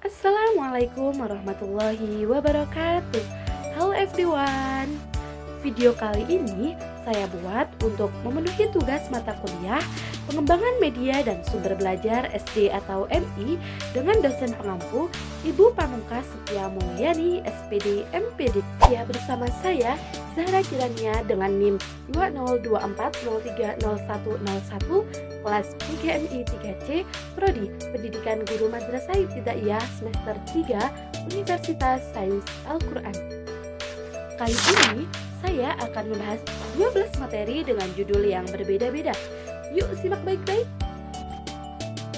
Assalamualaikum warahmatullahi wabarakatuh. Halo everyone. Video kali ini saya buat untuk memenuhi tugas mata kuliah Pengembangan Media dan Sumber Belajar SD atau MI dengan dosen pengampu Ibu Pamungkas Setia Mulyani SPD MPD. Ya, bersama saya Zahra Kirania dengan NIM 2024030101 kelas PGMI 3C Prodi Pendidikan Guru Madrasah Ibtidaiyah semester 3 Universitas Sains Al-Quran. Kali ini saya akan membahas 12 materi dengan judul yang berbeda-beda. Yuk simak baik-baik.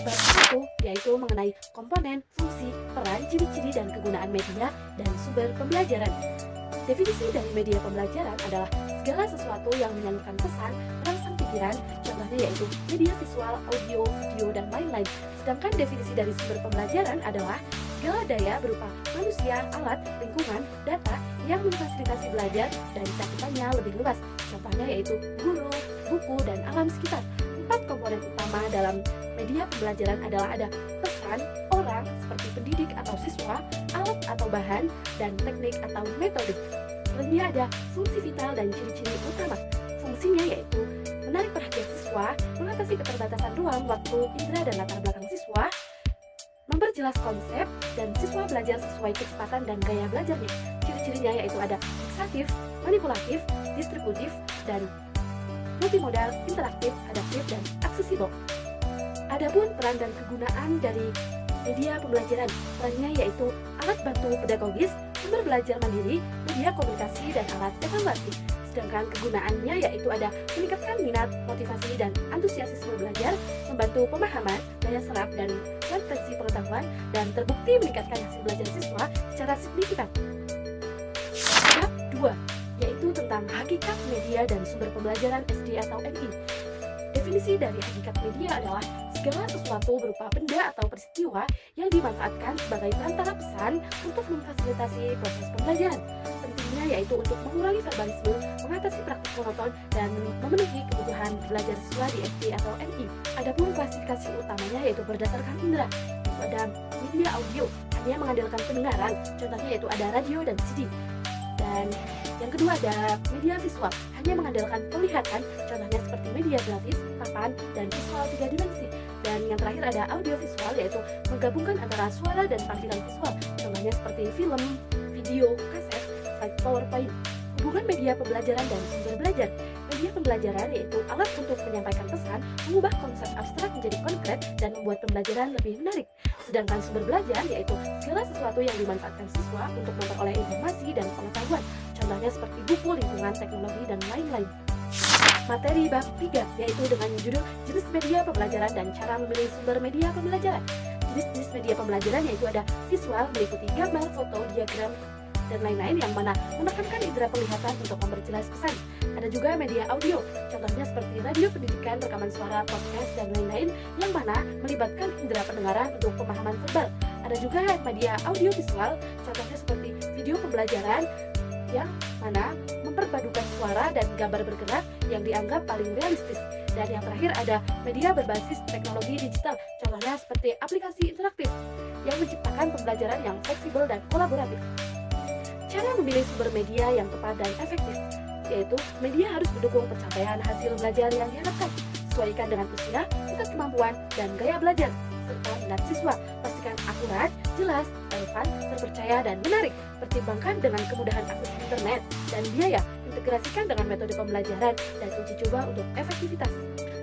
Bab 1 yaitu mengenai komponen, fungsi, peran, ciri-ciri dan kegunaan media dan sumber pembelajaran. Definisi dari media pembelajaran adalah segala sesuatu yang menyalurkan pesan, merangsang pikiran, contohnya yaitu media visual, audio, video, dan lain-lain. Sedangkan definisi dari sumber pembelajaran adalah segala daya berupa manusia, alat, lingkungan, data yang memfasilitasi belajar dan cakupannya lebih luas. Contohnya yaitu guru, buku, dan alam sekitar. 4 komponen utama dalam media pembelajaran adalah ada pesan, orang seperti pendidik atau siswa, alat atau bahan, dan teknik atau metode. Selanjutnya ada fungsi vital dan ciri-ciri utama. Fungsinya yaitu menarik perhatian siswa, mengatasi keterbatasan ruang, waktu, indera, dan latar belakang siswa, memperjelas konsep, dan siswa belajar sesuai kecepatan dan gaya belajarnya. Ciri-cirinya yaitu ada fiksatif, manipulatif, distributif, dan multimodal, interaktif, adaptif, dan aksesibel. Adapun peran dan kegunaan dari media pembelajaran, perannya yaitu alat bantu pedagogis, sumber belajar mandiri, media komunikasi, dan alat evaluasi. Sedangkan kegunaannya yaitu ada meningkatkan minat, motivasi, dan antusiasme belajar, membantu pemahaman, daya serap, dan retensi pengetahuan, dan terbukti meningkatkan hasil belajar siswa secara signifikan. Bab 2 yaitu tentang hakikat media dan sumber pembelajaran SD atau MI. Definisi dari hakikat media adalah segala sesuatu berupa benda atau peristiwa yang dimanfaatkan sebagai perantara pesan untuk memfasilitasi proses pembelajaran. Pentingnya yaitu untuk mengurangi verbalisme, mengatasi praktik monoton, dan memenuhi kebutuhan belajar siswa di SD atau MI. Adapun klasifikasi utamanya yaitu berdasarkan indera. Ada media audio, hanya mengandalkan pendengaran, contohnya yaitu ada radio dan CD. Dan yang kedua ada media visual, hanya mengandalkan penglihatan, contohnya seperti media grafis, papan, dan visual 3 dimensi. Dan yang terakhir ada audio visual, yaitu menggabungkan antara suara dan tampilan visual, contohnya seperti film, video, kaset, slide PowerPoint. Hubungan media pembelajaran dan sumber belajar. Media pembelajaran yaitu alat untuk menyampaikan pesan, mengubah konsep abstrak menjadi konkret, dan membuat pembelajaran lebih menarik. Sedangkan sumber belajar yaitu segala sesuatu yang dimanfaatkan siswa untuk memperoleh informasi dan pengetahuan, contohnya seperti buku, lingkungan, teknologi, dan lain-lain. Materi bab 3 yaitu dengan judul jenis media pembelajaran dan cara memilih sumber media pembelajaran. Jenis media pembelajaran yaitu ada visual meliputi gambar, foto, diagram, dan lain-lain yang mana menekankan indera penglihatan untuk memperjelas pesan. Ada juga media audio, contohnya seperti radio pendidikan, rekaman suara, podcast, dan lain-lain yang mana melibatkan indera pendengaran untuk pemahaman verbal. Ada juga media audio visual, contohnya seperti video pembelajaran yang mana memperpadukan suara dan gambar bergerak yang dianggap paling realistis. Dan yang terakhir ada media berbasis teknologi digital, contohnya seperti aplikasi interaktif yang menciptakan pembelajaran yang fleksibel dan kolaboratif. Cara memilih sumber media yang tepat dan efektif, yaitu media harus mendukung pencapaian hasil belajar yang diharapkan, sesuaikan dengan usia, tingkat kemampuan, dan gaya belajar, serta minat siswa. Pastikan akurat, jelas, relevan, terpercaya, dan menarik. Pertimbangkan dengan kemudahan akses internet dan biaya. Integrasikan dengan metode pembelajaran dan uji coba untuk efektivitas.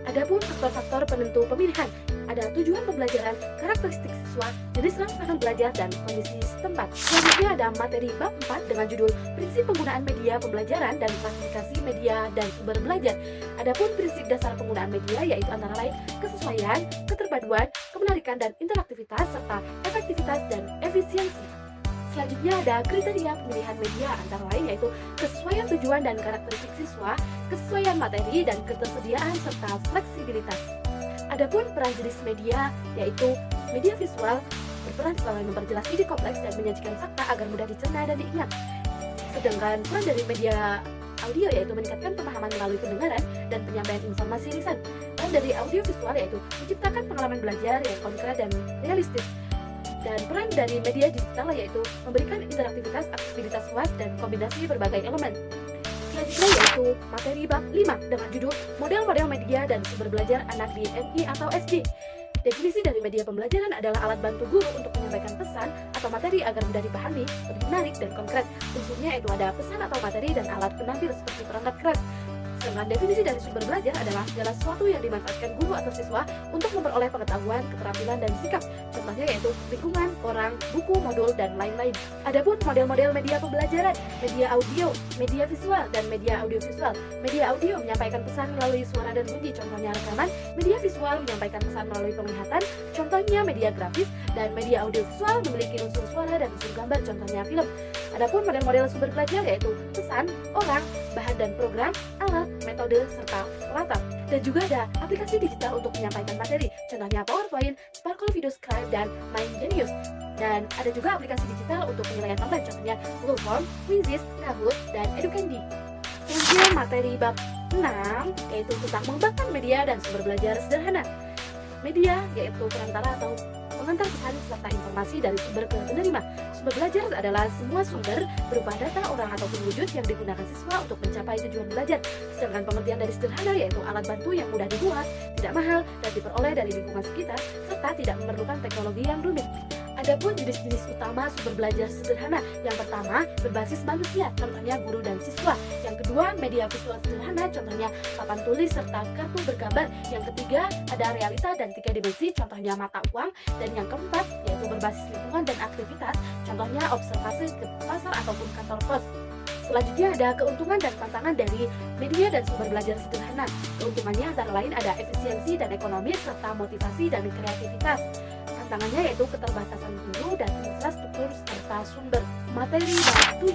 Adapun faktor-faktor penentu pemilihan, ada tujuan pembelajaran, karakteristik siswa, jenis rangsangan belajar, dan kondisi setempat. Selanjutnya ada materi bab 4 dengan judul prinsip penggunaan media pembelajaran dan klasifikasi media dan sumber belajar. Adapun prinsip dasar penggunaan media yaitu antara lain kesesuaian, keterpaduan, kemenarikan, dan interaktivitas, serta efektivitas dan efisiensi. Selanjutnya ada kriteria pemilihan media antara lain yaitu kesesuaian tujuan dan karakteristik siswa, kesesuaian materi, dan ketersediaan serta fleksibilitas. Adapun peran jenis media yaitu media visual berperan sebagai memperjelas ide kompleks dan menyajikan fakta agar mudah dicerna dan diingat. Sedangkan peran dari media audio yaitu meningkatkan pemahaman melalui pendengaran dan penyampaian informasi lisan. Dan dari audio visual yaitu menciptakan pengalaman belajar yang konkret dan realistis. Dan peran dari media digital yaitu memberikan interaktivitas, aksesibilitas luas, dan kombinasi berbagai elemen. Selanjutnya yaitu materi bab 5 dengan judul Model-model media dan sumber belajar anak di MI atau SD. Definisi dari media pembelajaran adalah alat bantu guru untuk menyampaikan pesan atau materi agar mudah dipahami, lebih menarik dan konkret. Unsurnya itu ada pesan atau materi dan alat penampil seperti perangkat keras. Sedangkan definisi dari sumber belajar adalah segala sesuatu yang dimanfaatkan guru atau siswa untuk memperoleh pengetahuan, keterampilan, dan sikap. Contohnya yaitu lingkungan, orang, buku, modul, dan lain-lain. Adapun model-model media pembelajaran, media audio, media visual, dan media audiovisual. Media audio menyampaikan pesan melalui suara dan bunyi, contohnya rekaman. Media visual menyampaikan pesan melalui penglihatan, contohnya media grafis. Dan media audiovisual memiliki unsur suara dan unsur gambar, contohnya film. Adapun model-model sumber belajar yaitu pesan, orang, bahan dan program, alat, metode, serta latar. Dan juga ada aplikasi digital untuk menyampaikan materi, contohnya PowerPoint, Sparkle Video Scribe, dan MindGenius. Dan ada juga aplikasi digital untuk penilaian online, contohnya Google Form, Quizzes, Kahoot, dan Educandi. Selanjutnya materi bab 6 yaitu tentang mengembangkan media dan sumber belajar sederhana. Media yaitu perantara atau pengantar pesan serta informasi dari sumber ke penerima. Sumber belajar adalah semua sumber berupa data, orang, ataupun wujud yang digunakan siswa untuk mencapai tujuan belajar. Sedangkan pengertian dari sederhana yaitu alat bantu yang mudah dibuat, tidak mahal, dan diperoleh dari lingkungan sekitar, serta tidak memerlukan teknologi yang rumit. Adapun jenis-jenis utama sumber belajar sederhana, yang pertama berbasis manusia, contohnya guru dan siswa. Yang kedua media visual sederhana, contohnya papan tulis serta kartu bergambar. Yang ketiga ada realita dan 3 dimensi, contohnya mata uang. Dan yang keempat yaitu berbasis lingkungan dan aktivitas, contohnya observasi ke pasar ataupun kantor pos. Selanjutnya ada keuntungan dan tantangan dari media dan sumber belajar sederhana. Keuntungannya antara lain ada efisiensi dan ekonomi serta motivasi dan kreativitas. Tantangannya yaitu keterbatasan guru dan infrastruktur serta sumber. Materi bab 7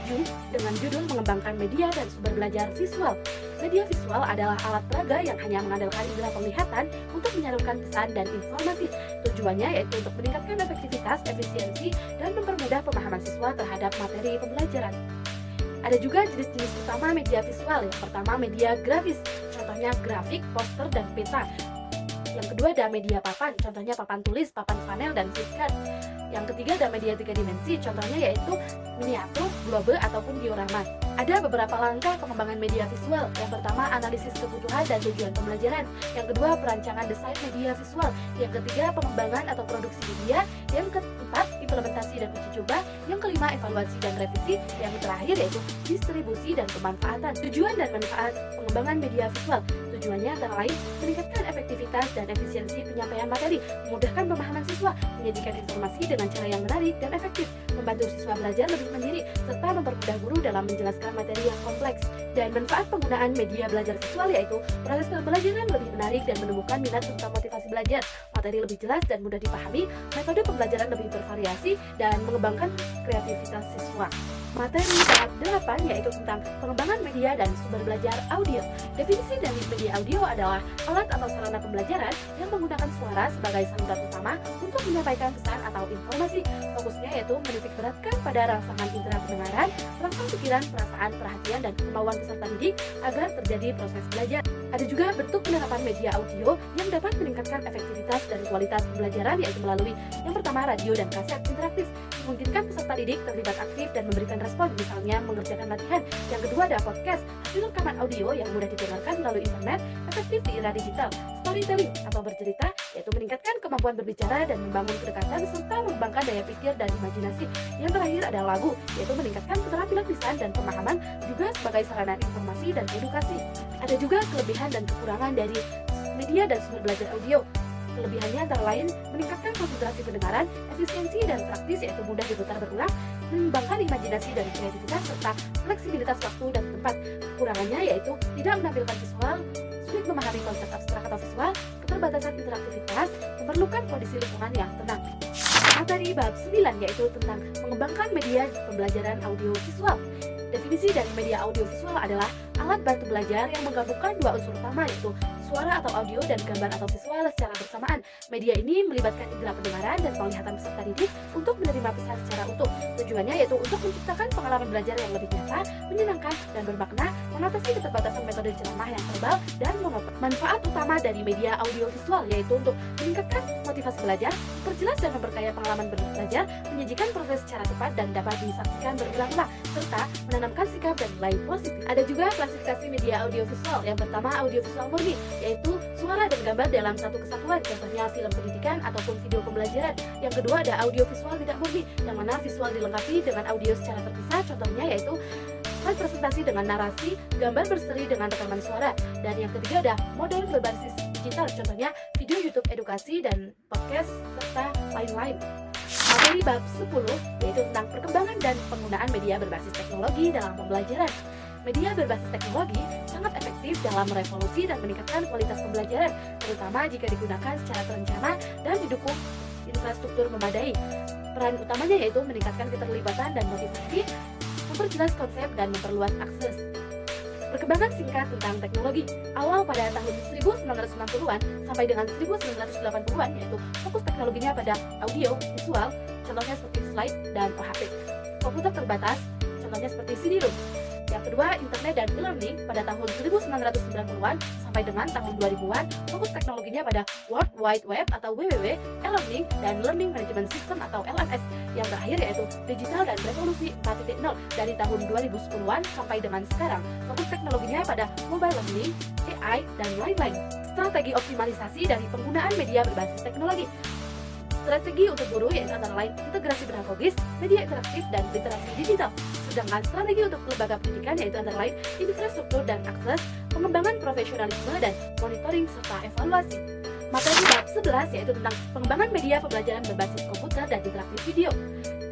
dengan judul mengembangkan media dan sumber belajar visual. Media visual adalah alat peraga yang hanya mengandalkan indera penglihatan untuk menyalurkan pesan dan informasi. Tujuannya yaitu untuk meningkatkan efektivitas, efisiensi, dan mempermudah pemahaman siswa terhadap materi pembelajaran. Ada juga jenis-jenis utama media visual. Yang pertama media grafis, contohnya grafik, poster, dan peta. Yang kedua ada media papan, contohnya papan tulis, papan panel, dan flipchart. Yang ketiga ada media 3 dimensi, contohnya yaitu miniatur, globe, ataupun diorama. Ada beberapa langkah pengembangan media visual. Yang pertama analisis kebutuhan dan tujuan pembelajaran. Yang kedua perancangan desain media visual. Yang ketiga pengembangan atau produksi media. Yang keempat implementasi dan uji coba. Yang kelima evaluasi dan revisi. Yang terakhir yaitu distribusi dan pemanfaatan. Tujuan dan manfaat pengembangan media visual. Tujuannya antara lain meningkatkan efektivitas dan efisiensi penyampaian materi, memudahkan pemahaman siswa, menyajikan informasi dengan cara yang menarik dan efektif, membantu siswa belajar lebih mandiri, serta mempermudah guru dalam menjelaskan materi yang kompleks. Dan manfaat penggunaan media belajar visual yaitu proses pembelajaran lebih menarik dan menumbuhkan minat serta motivasi belajar, materi lebih jelas dan mudah dipahami, metode pembelajaran lebih bervariasi, dan mengembangkan kreativitas siswa. Materi bab 8 yaitu tentang pengembangan media dan sumber belajar audio. Definisi dari media audio adalah alat atau sarana pembelajaran yang menggunakan suara sebagai saluran utama untuk menyampaikan pesan atau informasi. Fokusnya yaitu menitik beratkan pada rangsangan indera pendengaran, rangsang pikiran, perasaan, perhatian, dan kemauan peserta didik agar terjadi proses belajar. Ada juga bentuk penerapan media audio yang dapat meningkatkan efektivitas dan kualitas pembelajaran yaitu melalui yang pertama radio dan kaset interaktif, memungkinkan peserta didik terlibat aktif dan memberikan respon, misalnya mengerjakan latihan. Yang kedua ada podcast, hasil rekaman audio yang mudah didengarkan melalui internet, efektif di era digital. Storytelling atau bercerita yaitu meningkatkan kemampuan berbicara dan membangun kedekatan serta mengembangkan daya pikir dan imajinasi. Yang terakhir ada lagu, yaitu meningkatkan keterampilan lisan dan pemahaman juga sebagai sarana informasi dan edukasi. Ada juga kelebihan dan kekurangan dari media dan sumber belajar audio. Kelebihannya antara lain meningkatkan konsentrasi pendengaran, efisiensi dan praktis yaitu mudah diputar berulang, mengembangkan imajinasi dan kreativitas serta fleksibilitas waktu dan tempat. Kekurangannya yaitu tidak menampilkan visual, sulit memahami konsep abstrak atau visual, keterbatasan interaktivitas, memerlukan kondisi lingkungan yang tenang. Materi bab 9 yaitu tentang mengembangkan media pembelajaran audio visual. Definisi dari media audio visual adalah alat bantu belajar yang menggabungkan dua unsur utama yaitu suara atau audio dan gambar atau visual secara bersamaan. Media ini melibatkan indera pendengaran dan penglihatan peserta didik untuk menerima pesan secara utuh. Tujuannya yaitu untuk menciptakan pengalaman belajar yang lebih nyata, menyenangkan, dan bermakna, mengatasi keterbatasan metode ceramah yang verbal dan monoton. Manfaat utama dari media audio visual yaitu untuk meningkatkan motivasi belajar, memperjelas dan memperkaya rangkaian pengalaman belajar, menyajikan proses secara cepat dan dapat disaksikan berulang-ulang, serta menanamkan sikap dan nilai positif. Ada juga klasifikasi media audiovisual. Yang pertama, audiovisual murni, yaitu suara dan gambar dalam satu kesatuan, contohnya film pendidikan ataupun video pembelajaran. Yang kedua, ada audiovisual tidak murni, yang mana visual dilengkapi dengan audio secara terpisah, contohnya yaitu slide presentasi dengan narasi, gambar berseri dengan rekaman suara. Dan yang ketiga ada model berbasis digital, contohnya video YouTube edukasi dan podcast serta lain-lain. Materi bab 10 yaitu tentang perkembangan dan penggunaan media berbasis teknologi dalam pembelajaran. Media berbasis teknologi sangat efektif dalam merevolusi dan meningkatkan kualitas pembelajaran, terutama jika digunakan secara terencana dan didukung infrastruktur memadai. Peran utamanya yaitu meningkatkan keterlibatan dan motivasi, memperjelas konsep dan memperluas akses. Perkembangan singkat tentang teknologi. Awal pada tahun 1990-an sampai dengan 1980-an, yaitu fokus teknologinya pada audio, visual, contohnya seperti slide dan OHP. Komputer terbatas, contohnya seperti CD-ROM. Yang kedua, internet dan e-learning pada tahun 1990-an sampai dengan tahun 2000-an, fokus teknologinya pada World Wide Web atau WWW, e-learning, dan Learning Management System atau LMS. Yang terakhir yaitu digital dan revolusi 4.0 dari tahun 2010-an sampai dengan sekarang, fokus teknologinya pada mobile learning, AI, dan lain-lain. Strategi optimalisasi dari penggunaan media berbasis teknologi. Strategi untuk guru yaitu antara lain integrasi pedagogis, media interaktif, dan literasi digital. Sedangkan strategi untuk lembaga pendidikan yaitu antara lain infrastruktur dan akses, pengembangan profesionalisme, dan monitoring serta evaluasi. Materi bab 11 yaitu tentang pengembangan media pembelajaran berbasis komputer dan interaktif video.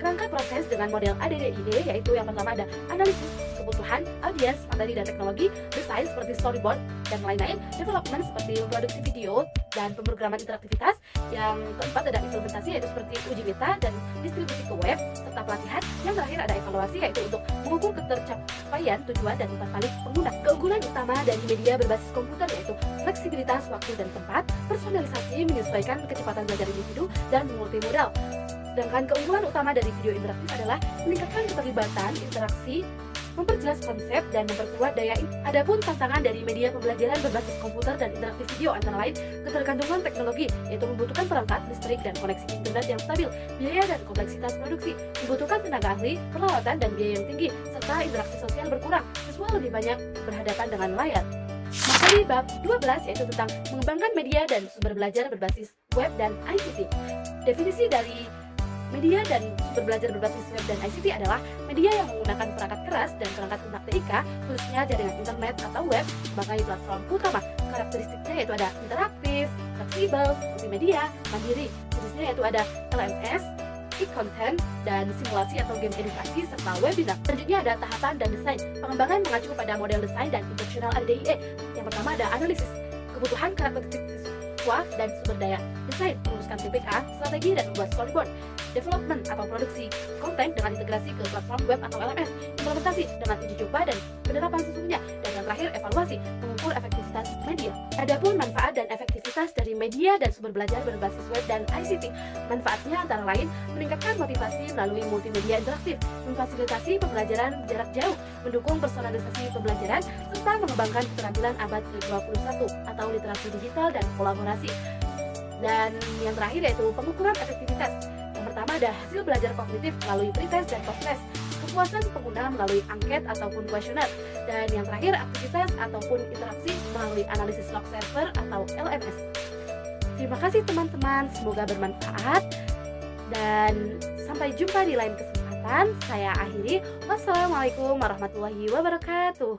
Kerangka proses dengan model ADDIE yaitu yang pertama ada analisis kebutuhan, audiens, materi dan teknologi, desain seperti storyboard dan lain-lain, development seperti produksi video dan pemrograman interaktivitas. Yang keempat ada implementasi yaitu seperti uji beta dan distribusi ke web serta pelatihan. Yang terakhir ada evaluasi yaitu untuk mengukur ketercapaian tujuan dan umpan balik pengguna. Keunggulan utama dari media berbasis komputer yaitu fleksibilitas waktu dan tempat, personalisasi menyesuaikan kecepatan belajar individu, dan multimodal. Sedangkan keunggulan utama dari video interaktif adalah meningkatkan keterlibatan, interaksi, memperjelas konsep, dan memperkuat daya ingat. Adapun tantangan dari media pembelajaran berbasis komputer dan interaktif video antara lain ketergantungan teknologi, yaitu membutuhkan perangkat, listrik, dan koneksi internet yang stabil, biaya dan kompleksitas produksi, membutuhkan tenaga ahli, peralatan, dan biaya yang tinggi, serta interaksi sosial berkurang, siswa lebih banyak berhadapan dengan layar. Materi bab 12 yaitu tentang mengembangkan media dan sumber belajar berbasis web dan ICT. Definisi dari media dan sumber belajar berbasis web dan ICT adalah media yang menggunakan perangkat keras dan perangkat lunak TIK, khususnya jaringan internet atau web, sebagai platform utama. Karakteristiknya yaitu ada interaktif, fleksibel, multimedia, mandiri. Jenisnya yaitu ada LMS, e-content, dan simulasi atau game edukasi, serta webinar. Selanjutnya ada tahapan dan desain. Pengembangan mengacu pada model desain dan instruksional ADDIE. Yang pertama ada analisis kebutuhan karakteristik siswa dan sumber daya. Desain, merumuskan PPK, strategi, dan membuat storyboard. Development atau produksi konten dengan integrasi ke platform web atau LMS. Implementasi dengan uji coba dan penerapan sesungguhnya. Dan yang terakhir evaluasi, mengukur efektivitas media. Adapun manfaat dan efektivitas dari media dan sumber belajar berbasis web dan ICT. Manfaatnya antara lain meningkatkan motivasi melalui multimedia interaktif, memfasilitasi pembelajaran jarak jauh, mendukung personalisasi pembelajaran, serta mengembangkan keterampilan abad ke-21 atau literasi digital dan kolaborasi. Dan yang terakhir yaitu pengukuran efektivitas. Yang pertama ada hasil belajar kognitif melalui pretest dan post-test, kepuasan pengguna melalui angket ataupun kuesioner, dan yang terakhir aktivitas ataupun interaksi melalui analisis log server atau LMS. Terima kasih teman-teman, semoga bermanfaat dan sampai jumpa di lain kesempatan. Saya akhiri. Wassalamualaikum warahmatullahi wabarakatuh.